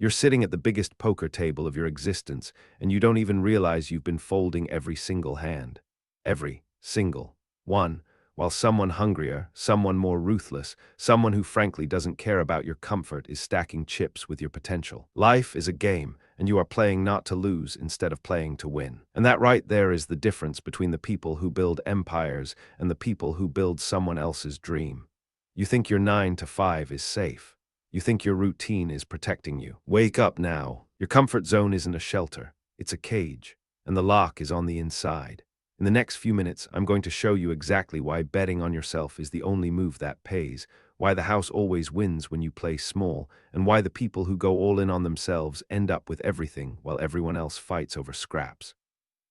You're sitting at the biggest poker table of your existence, and you don't even realize you've been folding every single hand. Every single one. While someone hungrier, someone more ruthless, someone who frankly doesn't care about your comfort is stacking chips with your potential. Life is a game, and you are playing not to lose instead of playing to win. And that right there is the difference between the people who build empires and the people who build someone else's dream. You think your 9 to 5 is safe. You think your routine is protecting you. Wake up now. Your comfort zone isn't a shelter. It's a cage, and the lock is on the inside. In the next few minutes, I'm going to show you exactly why betting on yourself is the only move that pays, why the house always wins when you play small, and why the people who go all in on themselves end up with everything while everyone else fights over scraps.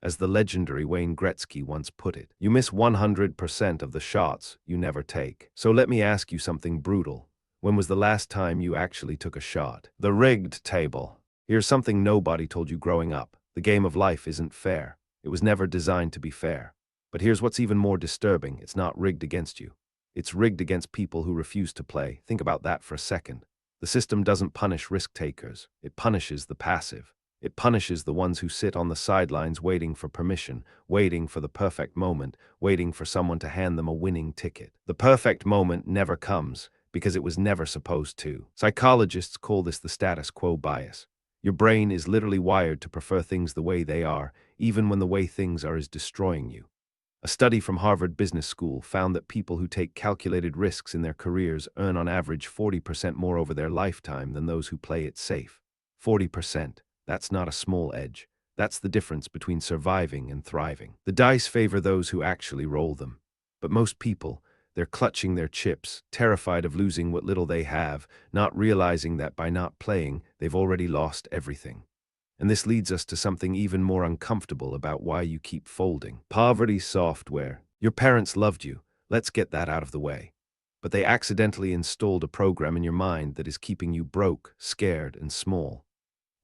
As the legendary Wayne Gretzky once put it, you miss 100% of the shots you never take. So let me ask you something brutal. When was the last time you actually took a shot? The rigged table. Here's something nobody told you growing up. The game of life isn't fair. It was never designed to be fair. But here's what's even more disturbing. It's not rigged against you. It's rigged against people who refuse to play. Think about that for a second. The system doesn't punish risk takers. It punishes the passive. It punishes the ones who sit on the sidelines waiting for permission, waiting for the perfect moment, waiting for someone to hand them a winning ticket. The perfect moment never comes because it was never supposed to. Psychologists call this the status quo bias. Your brain is literally wired to prefer things the way they are, even when the way things are is destroying you. A study from Harvard Business School found that people who take calculated risks in their careers earn on average 40% more over their lifetime than those who play it safe. 40%. That's not a small edge. That's the difference between surviving and thriving. The dice favor those who actually roll them. But most people, they're clutching their chips, terrified of losing what little they have, not realizing that by not playing, they've already lost everything. And this leads us to something even more uncomfortable about why you keep folding. Poverty software. Your parents loved you. Let's get that out of the way. But they accidentally installed a program in your mind that is keeping you broke, scared, and small.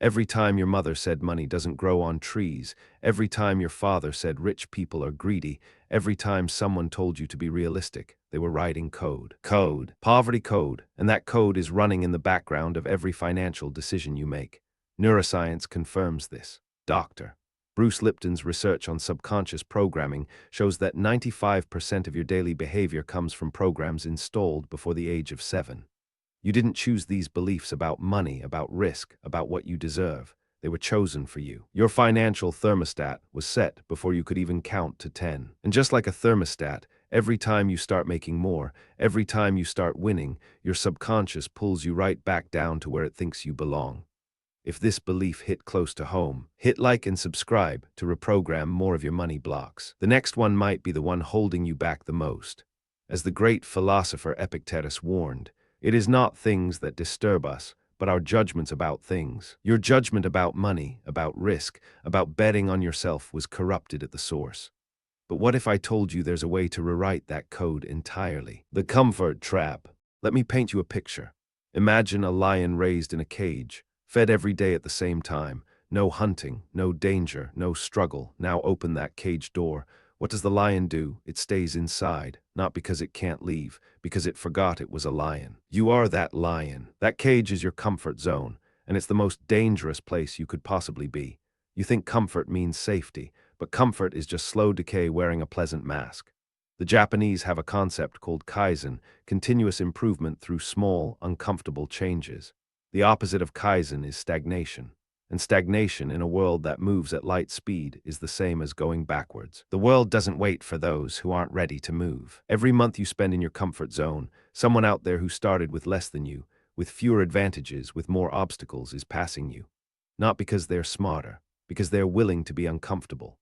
Every time your mother said money doesn't grow on trees, every time your father said rich people are greedy, every time someone told you to be realistic, they were writing code. Code. Poverty code. And that code is running in the background of every financial decision you make. Neuroscience confirms this. Dr. Bruce Lipton's research on subconscious programming shows that 95% of your daily behavior comes from programs installed before the age of 7. You didn't choose these beliefs about money, about risk, about what you deserve. They were chosen for you. Your financial thermostat was set before you could even count to 10. And just like a thermostat, every time you start making more, every time you start winning, your subconscious pulls you right back down to where it thinks you belong. If this belief hit close to home, hit like and subscribe to reprogram more of your money blocks. The next one might be the one holding you back the most. As the great philosopher Epictetus warned, it is not things that disturb us, but our judgments about things. Your judgment about money, about risk, about betting on yourself was corrupted at the source. But what if I told you there's a way to rewrite that code entirely? The comfort trap. Let me paint you a picture. Imagine a lion raised in a cage, fed every day at the same time. No hunting, no danger, no struggle. Now open that cage door. What does the lion do? It stays inside, not because it can't leave, because it forgot it was a lion. You are that lion. That cage is your comfort zone, and it's the most dangerous place you could possibly be. You think comfort means safety, but comfort is just slow decay wearing a pleasant mask. The Japanese have a concept called kaizen, continuous improvement through small, uncomfortable changes. The opposite of kaizen is stagnation. And stagnation in a world that moves at light speed is the same as going backwards. The world doesn't wait for those who aren't ready to move. Every month you spend in your comfort zone, someone out there who started with less than you, with fewer advantages, with more obstacles, is passing you. Not because they're smarter, because they're willing to be uncomfortable.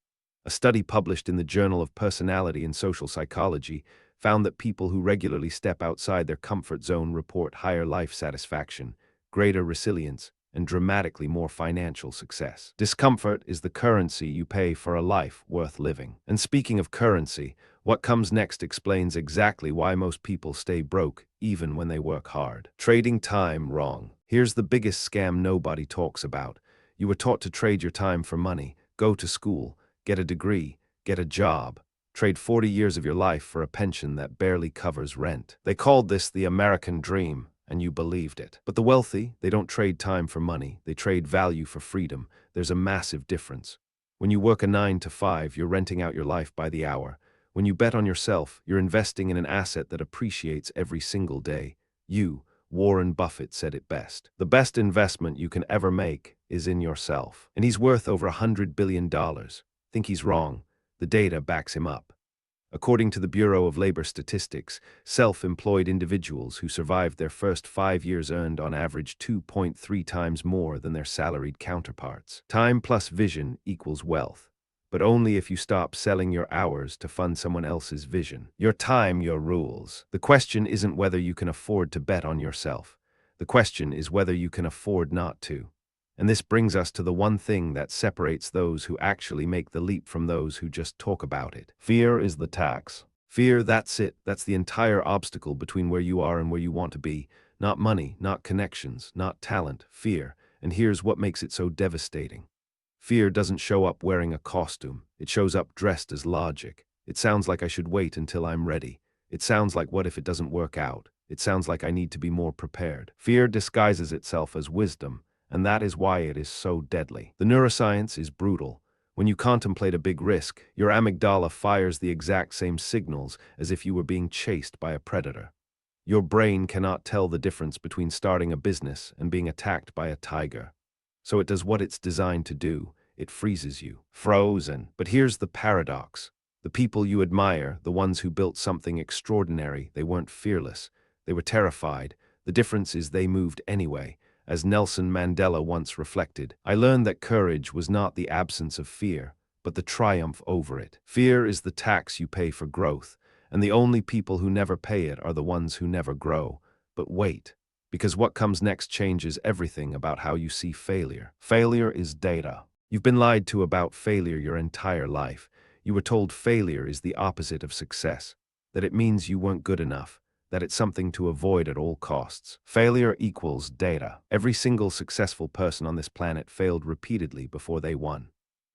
A study published in the Journal of Personality and Social Psychology found that people who regularly step outside their comfort zone report higher life satisfaction, greater resilience, and dramatically more financial success. Discomfort is the currency you pay for a life worth living. And speaking of currency, what comes next explains exactly why most people stay broke even when they work hard. Trading time wrong. Here's the biggest scam nobody talks about. You were taught to trade your time for money, go to school, get a degree, get a job, trade 40 years of your life for a pension that barely covers rent. They called this the American dream. and you believed it. But the wealthy, they don't trade time for money, they trade value for freedom. There's a massive difference. When you work a 9 to 5, you're renting out your life by the hour. When you bet on yourself, you're investing in an asset that appreciates every single day. Warren Buffett said it best. The best investment you can ever make is in yourself. And he's worth over $100 billion. Think he's wrong. The data backs him up. According to the Bureau of Labor Statistics, self-employed individuals who survived their first 5 years earned on average 2.3 times more than their salaried counterparts. Time plus vision equals wealth, but only if you stop selling your hours to fund someone else's vision. Your time, your rules. The question isn't whether you can afford to bet on yourself. The question is whether you can afford not to. And this brings us to the one thing that separates those who actually make the leap from those who just talk about it. Fear is the tax. Fear, that's it. That's the entire obstacle between where you are and where you want to be. Not money, not connections, not talent, fear. And here's what makes it so devastating. Fear doesn't show up wearing a costume. It shows up dressed as logic. It sounds like I should wait until I'm ready. It sounds like what if it doesn't work out? It sounds like I need to be more prepared. Fear disguises itself as wisdom. And that is why it is so deadly. The neuroscience is brutal. When you contemplate a big risk, your amygdala fires the exact same signals as if you were being chased by a predator. Your brain cannot tell the difference between starting a business and being attacked by a tiger. So it does what it's designed to do. It freezes you. Frozen. But here's the paradox. The people you admire, the ones who built something extraordinary, they weren't fearless. They were terrified. The difference is they moved anyway. As Nelson Mandela once reflected, I learned that courage was not the absence of fear, but the triumph over it. Fear is the tax you pay for growth, and the only people who never pay it are the ones who never grow. But wait, because what comes next changes everything about how you see failure. Failure is data. You've been lied to about failure your entire life. You were told failure is the opposite of success, that it means you weren't good enough, that it's something to avoid at all costs. Failure equals data. Every single successful person on this planet failed repeatedly before they won.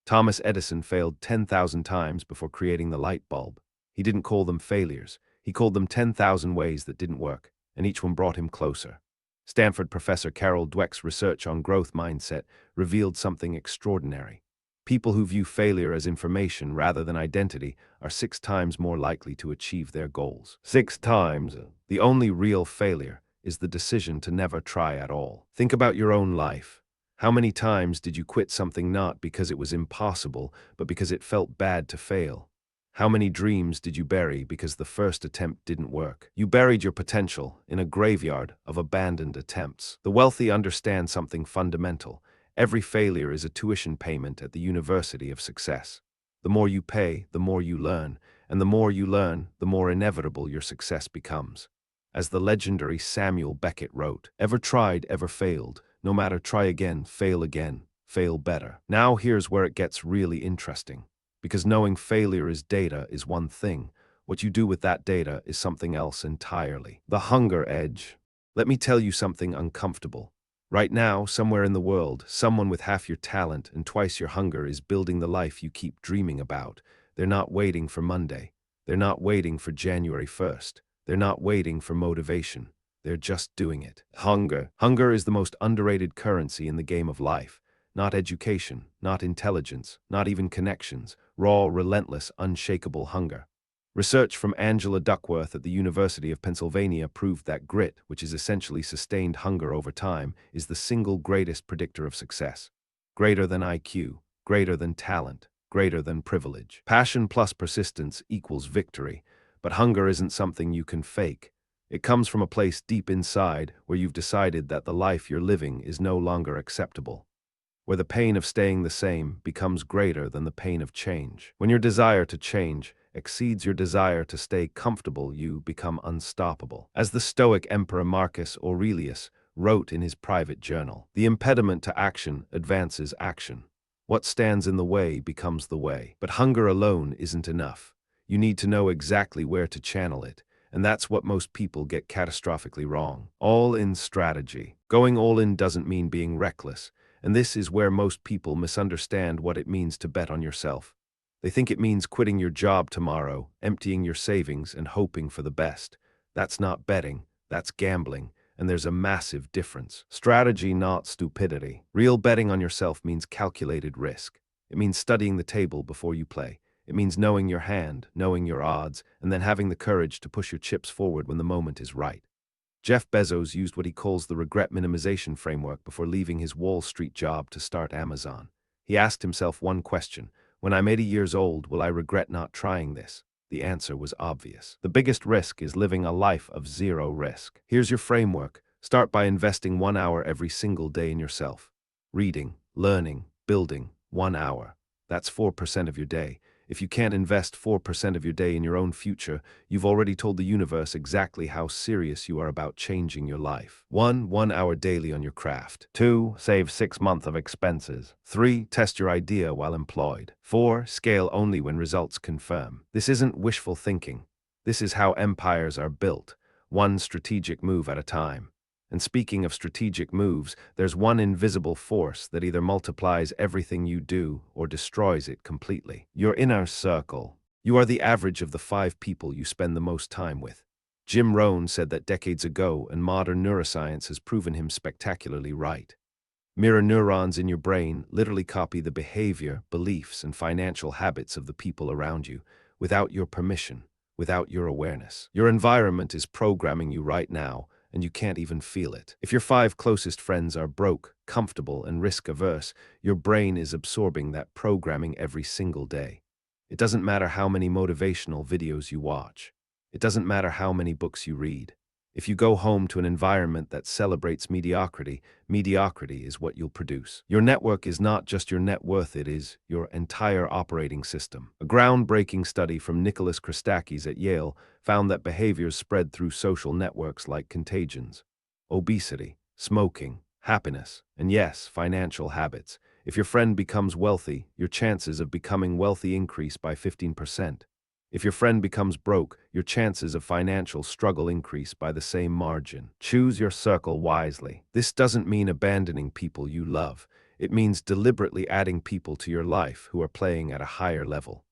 Thomas Edison failed 10,000 times before creating the light bulb. He didn't call them failures. He called them 10,000 ways that didn't work, and each one brought him closer. Stanford professor Carol Dweck's research on growth mindset revealed something extraordinary. People who view failure as information rather than identity are 6 times more likely to achieve their goals. 6 times. The only real failure is the decision to never try at all. Think about your own life. How many times did you quit something not because it was impossible, but because it felt bad to fail? How many dreams did you bury because the first attempt didn't work? You buried your potential in a graveyard of abandoned attempts. The wealthy understand something fundamental. Every failure is a tuition payment at the University of Success. The more you pay, the more you learn, and the more you learn, the more inevitable your success becomes. As the legendary Samuel Beckett wrote, "Ever tried, ever failed. No matter, try again, fail better." Now here's where it gets really interesting. Because knowing failure is data is one thing. What you do with that data is something else entirely. The hunger edge. Let me tell you something uncomfortable. Right now, somewhere in the world, someone with half your talent and twice your hunger is building the life you keep dreaming about. They're not waiting for Monday. They're not waiting for January 1st. They're not waiting for motivation. They're just doing it. Hunger. Hunger is the most underrated currency in the game of life. Not education, not intelligence, not even connections. Raw, relentless, unshakable hunger. Research from Angela Duckworth at the University of Pennsylvania proved that grit, which is essentially sustained hunger over time, is the single greatest predictor of success. Greater than IQ, greater than talent, greater than privilege. Passion plus persistence equals victory, but hunger isn't something you can fake. It comes from a place deep inside where you've decided that the life you're living is no longer acceptable, where the pain of staying the same becomes greater than the pain of change. When your desire to change exceeds your desire to stay comfortable, you become unstoppable. As the Stoic Emperor Marcus Aurelius wrote in his private journal, "The impediment to action advances action. What stands in the way becomes the way." But hunger alone isn't enough. You need to know exactly where to channel it, and that's what most people get catastrophically wrong. All-in strategy. Going all in doesn't mean being reckless, and this is where most people misunderstand what it means to bet on yourself. They think it means quitting your job tomorrow, emptying your savings, and hoping for the best. That's not betting, that's gambling. and there's a massive difference. Strategy, not stupidity. Real betting on yourself means calculated risk. It means studying the table before you play. It means knowing your hand, knowing your odds, and then having the courage to push your chips forward when the moment is right. Jeff Bezos used what he calls the regret minimization framework before leaving his Wall Street job to start Amazon. He asked himself one question: when I'm 80 years old, will I regret not trying this? The answer was obvious. The biggest risk is living a life of zero risk. Here's your framework. Start by investing 1 hour every single day in yourself. Reading, learning, building, 1 hour. That's 4% of your day. If you can't invest 4% of your day in your own future, you've already told the universe exactly how serious you are about changing your life. 1 hour daily on your craft. 2, save 6 months of expenses. 3, test your idea while employed. 4, scale only when results confirm. This isn't wishful thinking. This is how empires are built, one strategic move at a time. And speaking of strategic moves, there's one invisible force that either multiplies everything you do or destroys it completely. Your inner circle. You are the average of the 5 people you spend the most time with. Jim Rohn said that decades ago, and modern neuroscience has proven him spectacularly right. Mirror neurons in your brain literally copy the behavior, beliefs, and financial habits of the people around you, without your permission, without your awareness. Your environment is programming you right now, and you can't even feel it. If your 5 closest friends are broke, comfortable, and risk-averse, your brain is absorbing that programming every single day. It doesn't matter how many motivational videos you watch. It doesn't matter how many books you read. If you go home to an environment that celebrates mediocrity, mediocrity is what you'll produce. Your network is not just your net worth, it is your entire operating system. A groundbreaking study from Nicholas Christakis at Yale found that behaviors spread through social networks like contagions. Obesity, smoking, happiness, and yes, financial habits. If your friend becomes wealthy, your chances of becoming wealthy increase by 15%. If your friend becomes broke, your chances of financial struggle increase by the same margin. Choose your circle wisely. This doesn't mean abandoning people you love. It means deliberately adding people to your life who are playing at a higher level.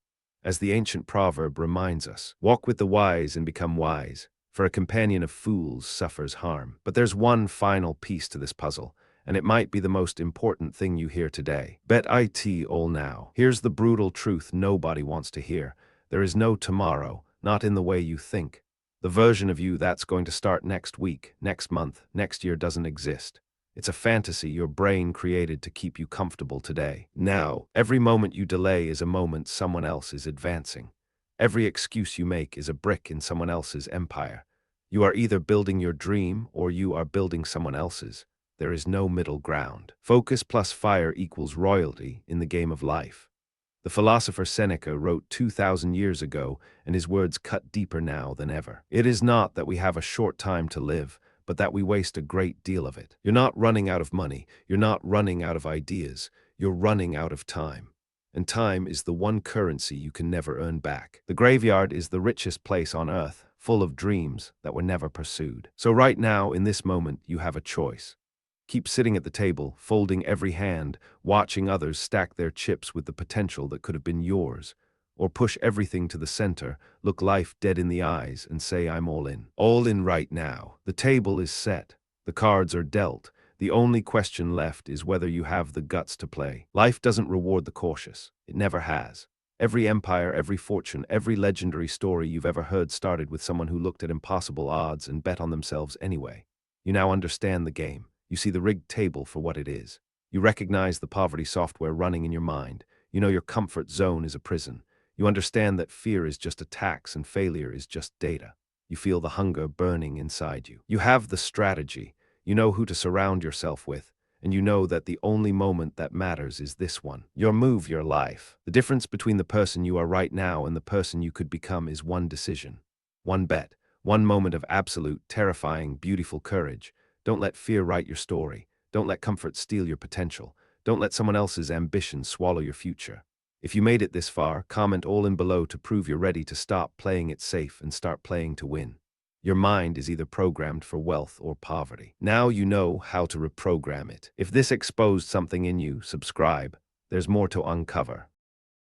As the ancient proverb reminds us, walk with the wise and become wise, for a companion of fools suffers harm. But there's one final piece to this puzzle, and it might be the most important thing you hear today. Bet it all now. Here's the brutal truth nobody wants to hear. There is no tomorrow, not in the way you think. The version of you that's going to start next week, next month, next year doesn't exist. It's a fantasy your brain created to keep you comfortable today. Now, every moment you delay is a moment someone else is advancing. Every excuse you make is a brick in someone else's empire. You are either building your dream or you are building someone else's. There is no middle ground. Focus plus fire equals royalty in the game of life. The philosopher Seneca wrote 2,000 years ago, and his words cut deeper now than ever. It is not that we have a short time to live, but that we waste a great deal of it. You're not running out of money. You're not running out of ideas. You're running out of time. And time is the one currency you can never earn back. The graveyard is the richest place on earth, full of dreams that were never pursued. So right now, in this moment, you have a choice. Keep sitting at the table, folding every hand, watching others stack their chips with the potential that could have been yours. Or push everything to the center, look life dead in the eyes, and say, I'm all in. All in right now. The table is set. The cards are dealt. The only question left is whether you have the guts to play. Life doesn't reward the cautious. It never has. Every empire, every fortune, every legendary story you've ever heard started with someone who looked at impossible odds and bet on themselves anyway. You now understand the game. You see the rigged table for what it is. You recognize the poverty software running in your mind. You know your comfort zone is a prison. You understand that fear is just a tax and failure is just data. You feel the hunger burning inside you. You have the strategy. You know who to surround yourself with. And you know that the only moment that matters is this one. Your move, your life. The difference between the person you are right now and the person you could become is one decision. One bet. One moment of absolute, terrifying, beautiful courage. Don't let fear write your story. Don't let comfort steal your potential. Don't let someone else's ambition swallow your future. If you made it this far, comment all in below to prove you're ready to stop playing it safe and start playing to win. Your mind is either programmed for wealth or poverty. Now you know how to reprogram it. If this exposed something in you, subscribe. There's more to uncover.